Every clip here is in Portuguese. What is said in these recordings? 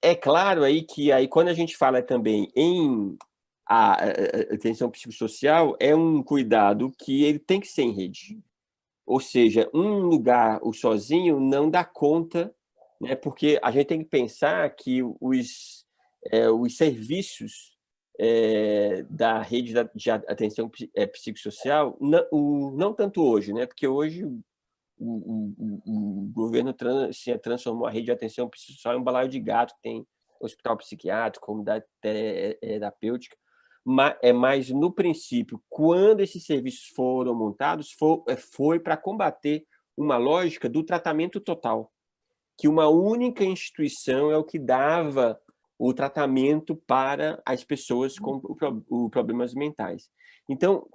É claro aí que aí quando a gente fala também em atenção psicossocial, é um cuidado que ele tem que ser em rede. Ou seja, um lugar o sozinho não dá conta, né? Porque a gente tem que pensar que os serviços da rede de atenção psicossocial, não tanto hoje, né? Porque hoje o governo transformou a rede de atenção psicossocial em um balaio de gato, que tem hospital psiquiátrico, comunidade terapêutica, mas no princípio, quando esses serviços foram montados, foi para combater uma lógica do tratamento total, que uma única instituição é o que dava o tratamento para as pessoas com problemas mentais. Então,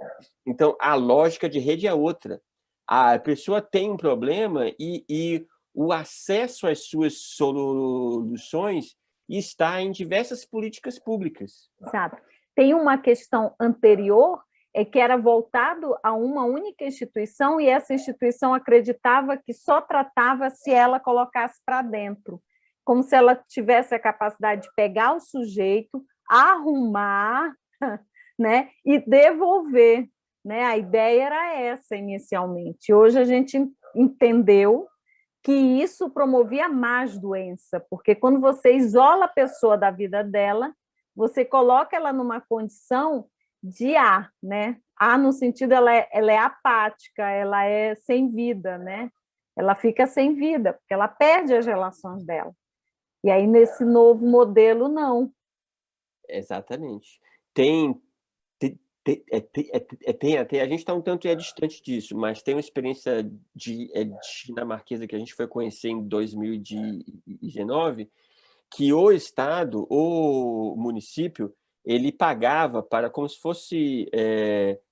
a lógica de rede é outra. A pessoa tem um problema e o acesso às suas soluções está em diversas políticas públicas. Exato. Tem uma questão anterior, que era voltado a uma única instituição, e essa instituição acreditava que só tratava se ela colocasse para dentro, como se ela tivesse a capacidade de pegar o sujeito, arrumar, né, e devolver. Né? A ideia era essa inicialmente. Hoje a gente entendeu que isso promovia mais doença, porque quando você isola a pessoa da vida dela, você coloca ela numa condição de A, né? A no sentido, ela é apática, ela é sem vida, né? Ela fica sem vida, porque ela perde as relações dela. E aí, nesse novo modelo, não. Exatamente. Tem até, a gente está um tanto distante disso, mas tem uma experiência dinamarquesa que a gente foi conhecer em 2019, que o Estado, o município, ele pagava para como se fosse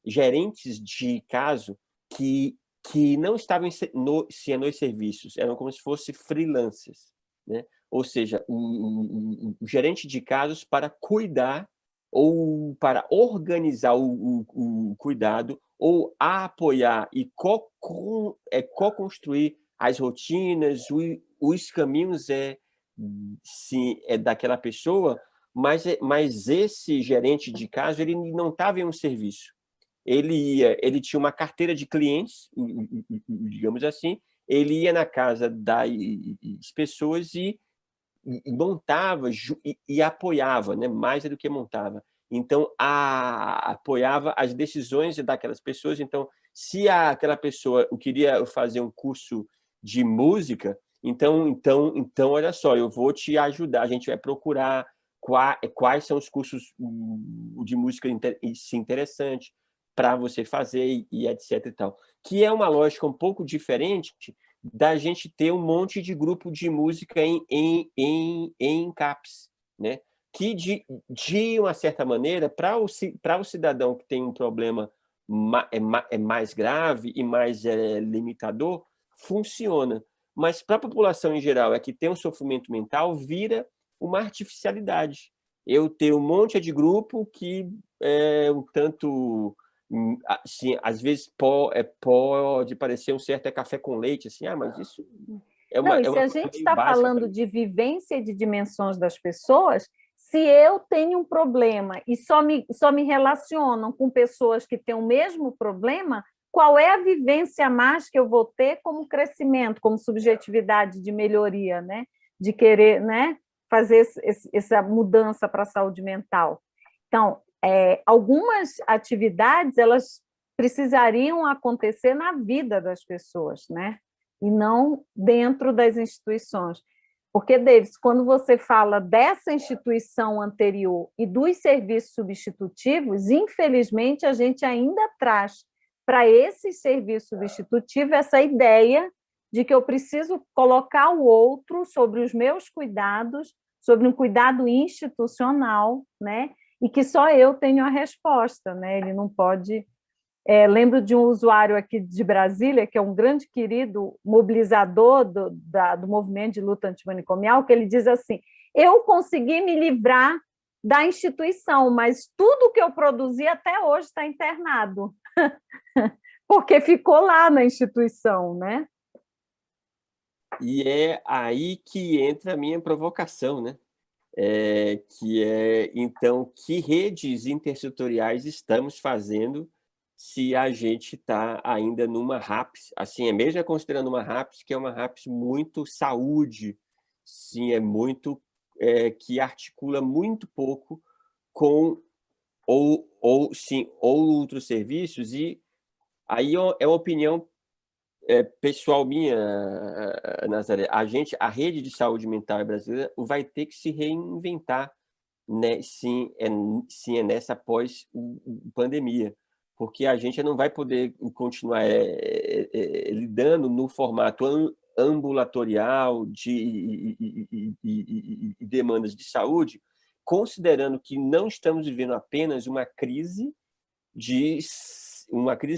gerentes de caso que não estavam nos serviços, eram como se fossem freelancers, né? Ou seja, o gerente de casos para cuidar ou para organizar o cuidado ou apoiar e co-construir as rotinas, os caminhos sim, daquela pessoa, mas esse gerente de caso ele não estava em um serviço. Ele tinha uma carteira de clientes, digamos assim, ele ia na casa das pessoas e montava e apoiava, né? Mais do que montava. Então, apoiava as decisões daquelas pessoas. Então, se aquela pessoa queria fazer um curso de música, então, olha só, eu vou te ajudar. A gente vai procurar quais são os cursos de música interessantes para você fazer e etc. e tal. Que é uma lógica um pouco diferente da gente ter um monte de grupo de música em CAPS, né? Que, de uma certa maneira, para o cidadão que tem um problema mais grave e mais limitador, funciona. Mas para a população em geral, que tem um sofrimento mental, vira uma artificialidade. Eu tenho um monte de grupo que um tanto assim, às vezes pode parecer um certo café com leite, assim, mas isso Não, e é se uma a coisa gente meio está básica falando também. de vivência e de dimensões das pessoas, se eu tenho um problema e só me relacionam com pessoas que têm o mesmo problema, qual é a vivência a mais que eu vou ter como crescimento, como subjetividade de melhoria, né? De querer, né, fazer essa mudança para a saúde mental. Então, algumas atividades, elas precisariam acontecer na vida das pessoas, né? E não dentro das instituições. Porque, Davis, quando você fala dessa instituição anterior e dos serviços substitutivos, infelizmente, a gente ainda traz para esse serviço substitutivo essa ideia de que eu preciso colocar o outro sobre os meus cuidados, sobre um cuidado institucional, né? E que só eu tenho a resposta, né? Ele não pode... lembro de um usuário aqui de Brasília, que é um grande querido mobilizador do movimento de luta antimanicomial, que ele diz assim: eu consegui me livrar da instituição, mas tudo que eu produzi até hoje está internado, porque ficou lá na instituição, né? E é aí que entra a minha provocação, né? que é, então, que redes intersetoriais estamos fazendo se a gente está ainda numa RAPS, assim, mesmo considerando uma RAPS, que é uma RAPS muito saúde, sim, que articula muito pouco com sim, outros serviços, e aí é uma opinião pessoal minha, Nazaré, a rede de saúde mental brasileira vai ter que se reinventar, né? Sim, é nessa pós-pandemia, porque a gente não vai poder continuar lidando no formato ambulatorial e demandas de saúde, considerando que não estamos vivendo apenas de uma crise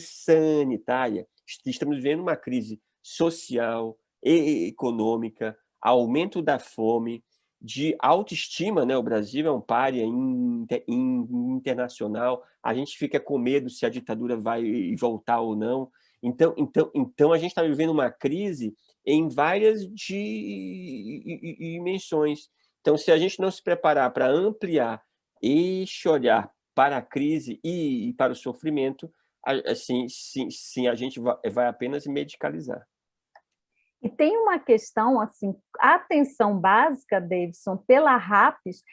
sanitária, estamos vivendo uma crise social e econômica, aumento da fome, de autoestima, né? O Brasil é um pária internacional, a gente fica com medo se a ditadura vai voltar ou não. Então a gente está vivendo uma crise em várias dimensões. Então, se a gente não se preparar para ampliar este olhar para a crise e para o sofrimento, assim, sim, a gente vai apenas medicalizar. E tem uma questão, assim, a atenção básica, Davidson, pela RAPS,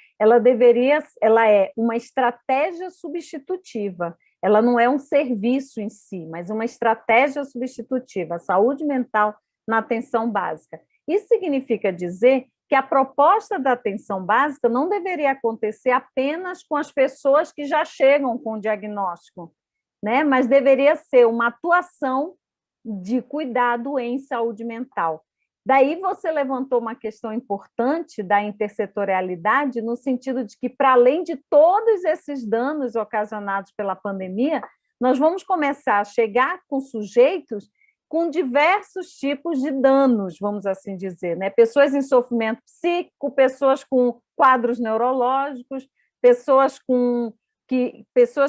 ela é uma estratégia substitutiva, ela não é um serviço em si, mas uma estratégia substitutiva, a saúde mental na atenção básica. Isso significa dizer que a proposta da atenção básica não deveria acontecer apenas com as pessoas que já chegam com o diagnóstico, né? Mas deveria ser uma atuação de cuidado em saúde mental. Daí você levantou uma questão importante da intersetorialidade, no sentido de que, para além de todos esses danos ocasionados pela pandemia, nós vamos começar a chegar com sujeitos com diversos tipos de danos, vamos assim dizer, né? Pessoas em sofrimento psíquico, pessoas com quadros neurológicos, pessoas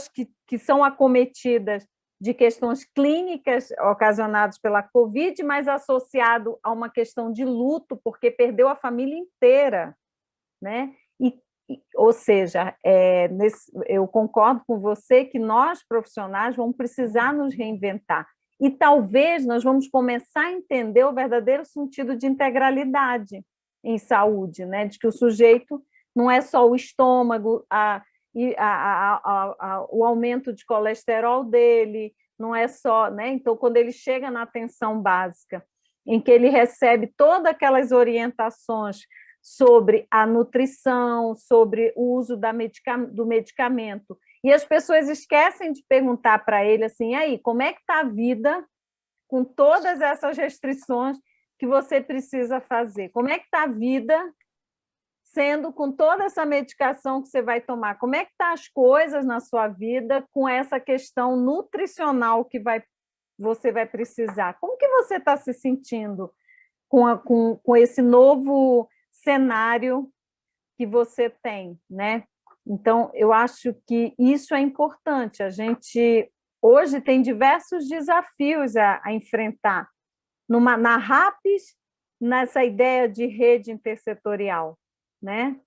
que são acometidas de questões clínicas ocasionadas pela Covid, mas associado a uma questão de luto, porque perdeu a família inteira, né? Ou seja, eu concordo com você que nós, profissionais, vamos precisar nos reinventar. E talvez nós vamos começar a entender o verdadeiro sentido de integralidade em saúde, né? De que o sujeito não é só o estômago, o aumento de colesterol dele, não é só, né? Então, quando ele chega na atenção básica, em que ele recebe todas aquelas orientações sobre a nutrição, sobre o uso do medicamento, e as pessoas esquecem de perguntar para ele assim, aí, como é que está a vida com todas essas restrições que você precisa fazer? Como é que está a vida sendo com toda essa medicação que você vai tomar? Como é que estão as coisas na sua vida com essa questão nutricional que você vai precisar? Como que você está se sentindo com esse novo cenário que você tem, né? Então, eu acho que isso é importante. A gente, hoje, tem diversos desafios a enfrentar na RAPS, nessa ideia de rede intersetorial, né?